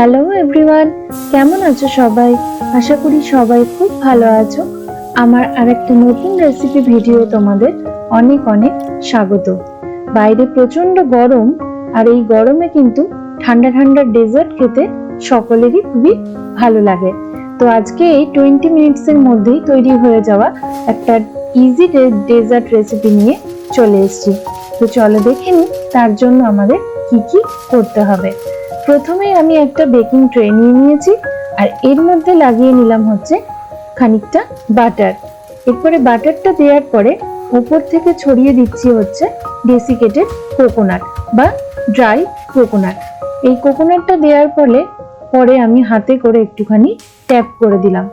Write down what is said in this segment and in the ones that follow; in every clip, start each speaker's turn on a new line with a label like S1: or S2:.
S1: Hello everyone, কেমন আছো সবাই? আশা করি সবাই খুব ভালো আছো। আমার আরেকটা নতুন রেসিপি ভিডিও তোমাদের অনেক অনেক স্বাগত। বাইরে প্রচন্ড গরম, আর এই গরমে কিন্তু ঠান্ডা ঠান্ডা ডেজার্ট খেতে সকলেরই খুবই ভালো লাগে। তো আজকে এই 20 মিনিটসের মধ্যেই তৈরি হয়ে যাওয়া একটা ইজি ডেজার্ট রেসিপি নিয়ে চলে এসেছি। তো চলো দেখে নিই তার জন্য আমাদের কি কি করতে হবে। প্রথমে আমি একটা বেকিং ট্রে নিয়ে নিয়েছি, আর এর মধ্যে লাগিয়ে নিলাম হচ্ছে খানিকটা বাটার। এরপরে বাটারটা দেওয়ার পরে উপর থেকে ছড়িয়ে দিচ্ছি হচ্ছে ডেসিকেটেড কোকোনাট বা ড্রাই কোকোনাট। এই কোকোনাটটা দেওয়ার পরে আমি হাতে করে একটুখানি ট্যাপ করে দিলাম।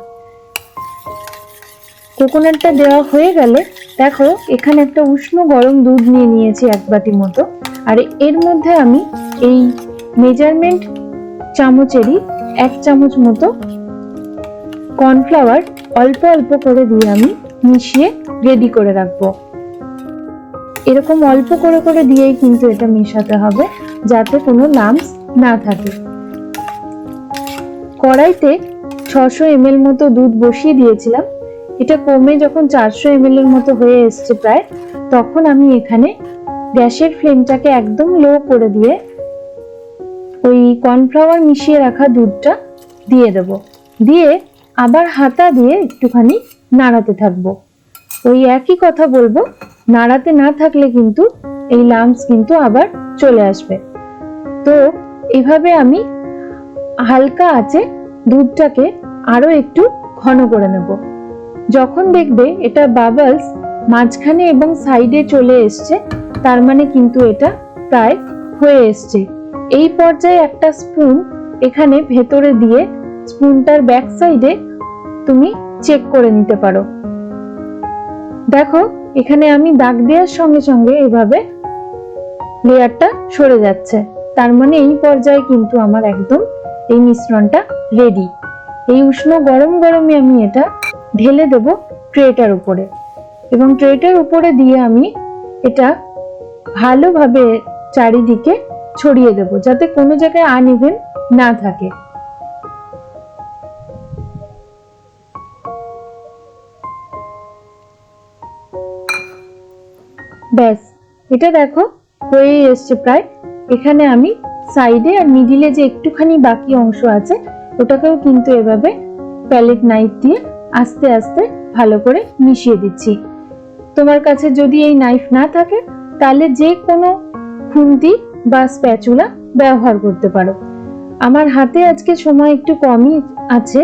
S1: কোকোনাটটা দেওয়া হয়ে গেলে দেখো এখানে একটা উষ্ণ গরম দুধ নিয়ে নিয়েছি 1 বাটি মতো, আর এর মধ্যে আমি এই মেজারমেন্ট চামচেরই 1 চামচ মতো কর্নফ্লাওয়ার অল্প অল্প করে দিয়ে আমি মিশিয়ে রেডি করে রাখবো। এরকম অল্প করে করে দিয়েই কিন্তু এটা মেশাতে হবে যাতে কোনো লাম্পস না থাকে। কড়াইতে 600 ml মতো দুধ বসিয়ে দিয়েছিলাম। এটা কমে যখন 400 ml এর মতো হয়ে এসছে প্রায়, তখন আমি এখানে গ্যাসের ফ্লেমটাকে একদম লো করে দিয়ে ওই কর্নফ্লাওয়ার মিশিয়ে রাখা দুধটা দিয়ে দেব। দিয়ে আবার হাতা দিয়ে একটুখানি নাড়াতে থাকবো। ওই একই কথা বলবো, নাড়াতে না থাকলে কিন্তু এই লাম্পস কিন্তু আবার চলে আসবে। তো এভাবে আমি হালকা আঁচে দুধটাকে আরো একটু ঘন করে নেব। যখন দেখবে এটা বাবলস মাঝখানে এবং সাইডে চলে এসছে, তার মানে কিন্তু এটা প্রায় হয়ে এসছে। এই পর্যায়ে একটা স্পুন এখানে ভেতরে দিয়ে স্পুনটার ব্যাক সাইডে তুমি চেক করে নিতে পারো। দেখো এখানে আমি দাগ দেওয়ার সঙ্গে সঙ্গে এভাবে লেয়ারটা সরে যাচ্ছে, তার মানে এই পর্যায়ে কিন্তু আমার একদম এই মিশ্রণটা রেডি। এই উষ্ণ গরম গরমে আমি এটা ঢেলে দেব ট্রেটার উপরে, এবং ট্রেটার উপরে দিয়ে আমি এটা ভালোভাবে চারিদিকে ছড়িয়ে দেব যাতে কোনো জায়গায় আনইভেন না থাকে। ব্যাস, এটা দেখো হয়ে এসছে প্রায়। এখানে আমি সাইডে আর মিডিলে যে একটুখানি বাকি অংশ আছে ওটাকেও কিন্তু এভাবে প্যালেট নাইফ দিয়ে আস্তে আস্তে ভালো করে মিশিয়ে দিচ্ছি। তোমার কাছে যদি এই নাইফ না থাকে তাহলে যে কোনো খুন্তি বা স্প্যাচুলা ব্যবহার করতে পারো। আমার হাতে আজকে সময় একটু কমই আছে,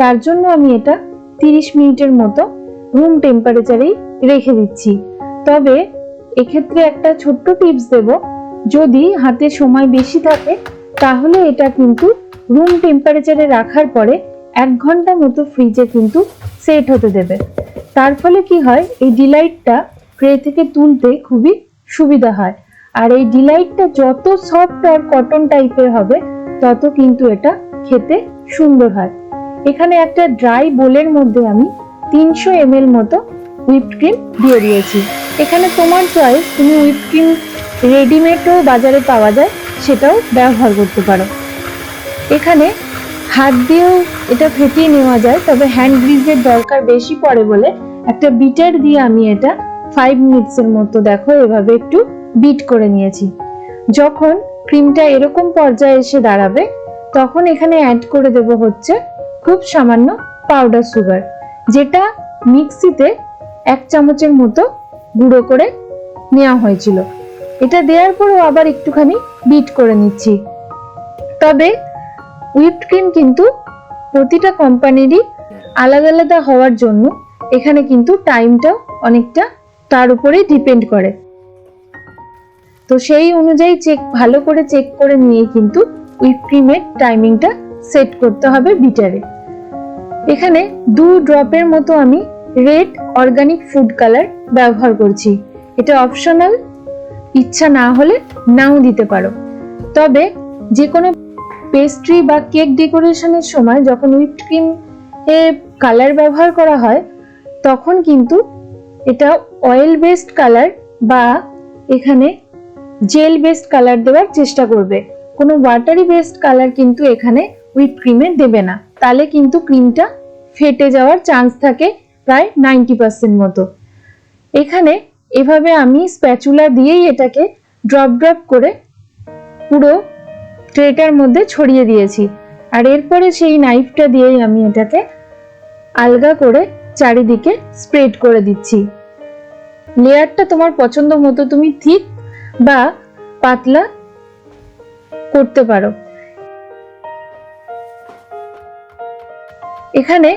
S1: তার জন্য আমি এটা 30 মিনিটের মতো রুম টেম্পারেচারেই রেখে দিচ্ছি। তবে এক্ষেত্রে একটা ছোট্ট টিপস দেব, যদি হাতে সময় বেশি থাকে তাহলে এটা কিন্তু রুম টেম্পারেচারে রাখার পরে 1 ঘন্টা মতো ফ্রিজে কিন্তু সেট হতে দেবে। তার ফলে কি হয়, এই ডিলাইটটা ট্রে থেকে তুলতে খুবই সুবিধা হয়। আর এই ডিলাইটটা যত সফট আর কটন টাইপের হবে তত কিন্তু এটা খেতে সুন্দর হয়। এখানে একটা ড্রাই বোলের মধ্যে আমি 300 ml মতো হুইপড ক্রিম দিয়ে দিয়েছি। এখানে তোমার চয়েস, তুমি হুইপড ক্রিম রেডিমেডও বাজারে পাওয়া যায়, সেটাও ব্যবহার করতে পারো। এখানে হাত দিয়েও এটা ফেটিয়ে নেওয়া যায়, তবে হ্যান্ড গ্রিজের দরকার বেশি পড়ে বলে একটা বিটার দিয়ে আমি এটা 5 মিনিটসের মতো দেখো এভাবে একটু বিট করে নিয়েছি। যখন ক্রিমটা এরকম পর্যায়ে এসে দাঁড়াবে তখন এখানে অ্যাড করে দেব হচ্ছে খুব সামান্য পাউডার সুগার, যেটা মিক্সিতে 1 চামচের মতো গুঁড়ো করে নেওয়া হয়েছিল। এটা দেওয়ার পরেও আবার একটুখানি বিট করে নিচ্ছি। তবে হুইপড ক্রিম কিন্তু প্রতিটা কোম্পানিরই আলাদা আলাদা হওয়ার জন্য এখানে কিন্তু টাইমটাও অনেকটা তার উপরেই ডিপেন্ড করে। তো সেই অনুযায়ী ভালো করে চেক করে নিয়ে কিন্তু হুইপড ক্রিমের টাইমিংটা সেট করতে হবে বিটারে। এখানে 2 ড্রপের মতো আমি রেড অর্গানিক ফুড কালার ব্যবহার করছি। এটা অপশনাল, ইচ্ছা না হলে নাও দিতে পারো। তবে যে কোনো পেস্ট্রি বা কেক ডেকোরেশনের সময় যখন হুইপড ক্রিম কালার ব্যবহার করা হয় তখন কিন্তু এটা অয়েল বেসড কালার বা এখানে জেল বেসড কালার দেওয়ার চেষ্টা করবে। কোনো ওয়াটারি বেসড কালার কিন্তু এখানে হুইপ ক্রিমে দেবে না, তাহলে কিন্তু ক্রিমটা ফেটে যাওয়ার চান্স থাকে প্রায় 90% মতো। এখানে এভাবে আমি স্প্যাচুলা দিয়েই এটাকে ড্রপ ড্রপ করে পুরো ট্রেটার মধ্যে ছড়িয়ে দিয়েছি। আর এরপরে সেই নাইফটা দিয়েই আমি এটাকে আলগা করে চারিদিকে স্প্রেড করে দিচ্ছি। লেয়ারটা তোমার পছন্দ মতো তুমি থিক বা পাতলা করতে পারো। এখানে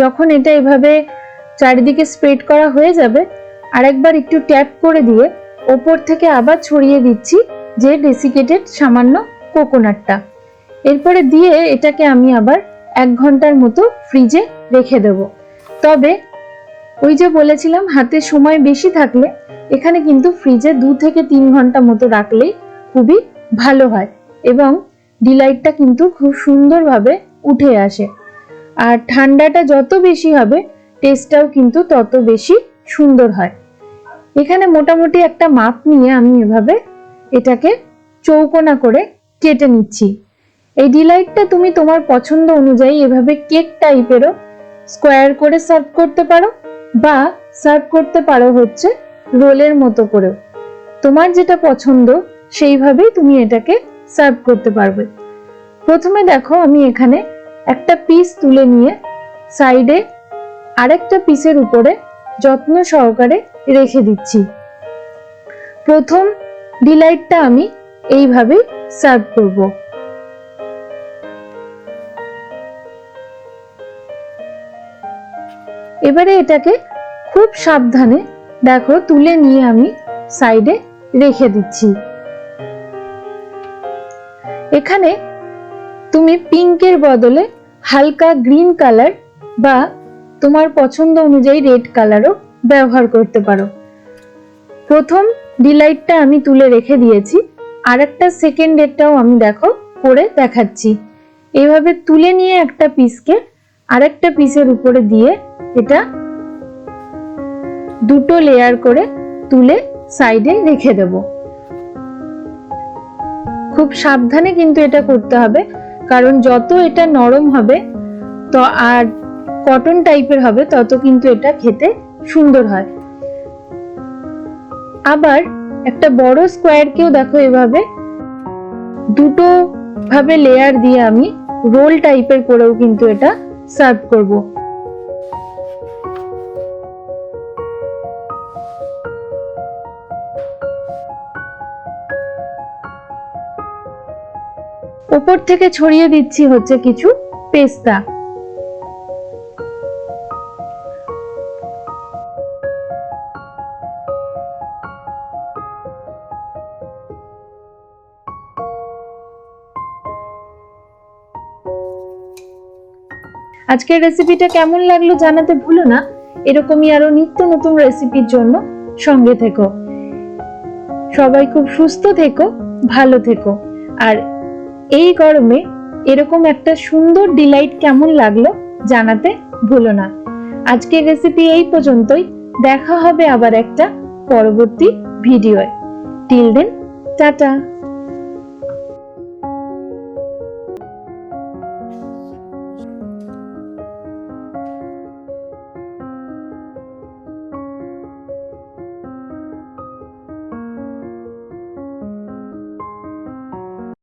S1: যখন এটা এভাবে চারিদিকে স্প্রেড করা হয়ে যাবে, আরেকবার একটু ট্যাপ করে দিয়ে ওপর থেকে আবার ছড়িয়ে দিচ্ছি যে ডেসিকেটেড সামান্য কোকোনাটটা। এরপরে দিয়ে এটাকে আমি আবার 1 ঘন্টার মতো ফ্রিজে রেখে দেব। তবে ওই যে বলেছিলাম হাতে সময় বেশি থাকলে এখানে কিন্তু ফ্রিজে 2 থেকে 3 ঘন্টা মতো রাখলেই খুবই ভালো হয় এবং ডিলাইটটা কিন্তু খুব সুন্দরভাবে উঠে আসে। আর ঠান্ডাটা যত বেশি হবে টেস্টটাও কিন্তু তত বেশি সুন্দর হয়। এখানে মোটামুটি একটা মাপ নিয়ে আমি এভাবে এটাকে চৌকোনা করে কেটে নিচ্ছি। এই ডিলাইটটা তুমি তোমার পছন্দ অনুযায়ী এভাবে কেক টাইপেরও স্কোয়ার করে সার্ভ করতে পারো বা সার্ভ করতে পারো হচ্ছে রোলের মতো করেও। তোমার যেটা পছন্দ সেইভাবেই তুমি এটাকে সার্ভ করতে পারবে। প্রথমে দেখো আমি এখানে একটা পিস তুলে নিয়ে সাইডে আরেকটা পিসের উপরে যত্ন সহকারে রেখে দিচ্ছি। প্রথম ডিলাইটটা আমি এইভাবে সার্ভ করব। এবারে এটাকে খুব সাবধানে দেখো তুলে নিয়ে আমি সাইডে রেখে দিচ্ছি। এখানে তুমি পিঙ্কের বদলে হালকা গ্রিন কালার বা তোমার পছন্দ অনুযায়ী রেড কালারও ব্যবহার করতে পারো। প্রথম ডিলাইটটা আমি তুলে রেখে দিয়েছি, আর একটা সেকেন্ডেরটাও আমি দেখো করে দেখাচ্ছি। এইভাবে তুলে নিয়ে একটা পিসকে আরেকটা পিসের উপরে দিয়ে এটা দুটো লেয়ার করে তুলে সাইডে রেখে দেব। খুব সাবধানে কিন্তু এটা করতে হবে, কারণ যত এটা নরম হবে তো আর কটন টাইপের হবে তত কিন্তু এটা খেতে সুন্দর হয়। আবার একটা বড় স্কোয়ারকেও দেখো এভাবে দুটো ভাবে লেয়ার দিয়ে আমি রোল টাইপের করেও কিন্তু এটা সার্ভ করব। উপর থেকে ছড়িয়ে দিচ্ছি হচ্ছে কিছু পেস্তা। আজকের রেসিপিটা কেমন লাগলো জানাতে ভুলো না। এরকমই আরো নিত্য নতুন রেসিপির জন্য সঙ্গে থেকো। সবাই খুব সুস্থ থেকো, ভালো থেকো। আর এই গরমে এরকম একটা সুন্দর ডিলাইট কেমন লাগলো জানাতে ভুলো না। আজকের রেসিপি এই পর্যন্তই। দেখা হবে আবার একটা পরবর্তী ভিডিওয়ে। Till then, tata.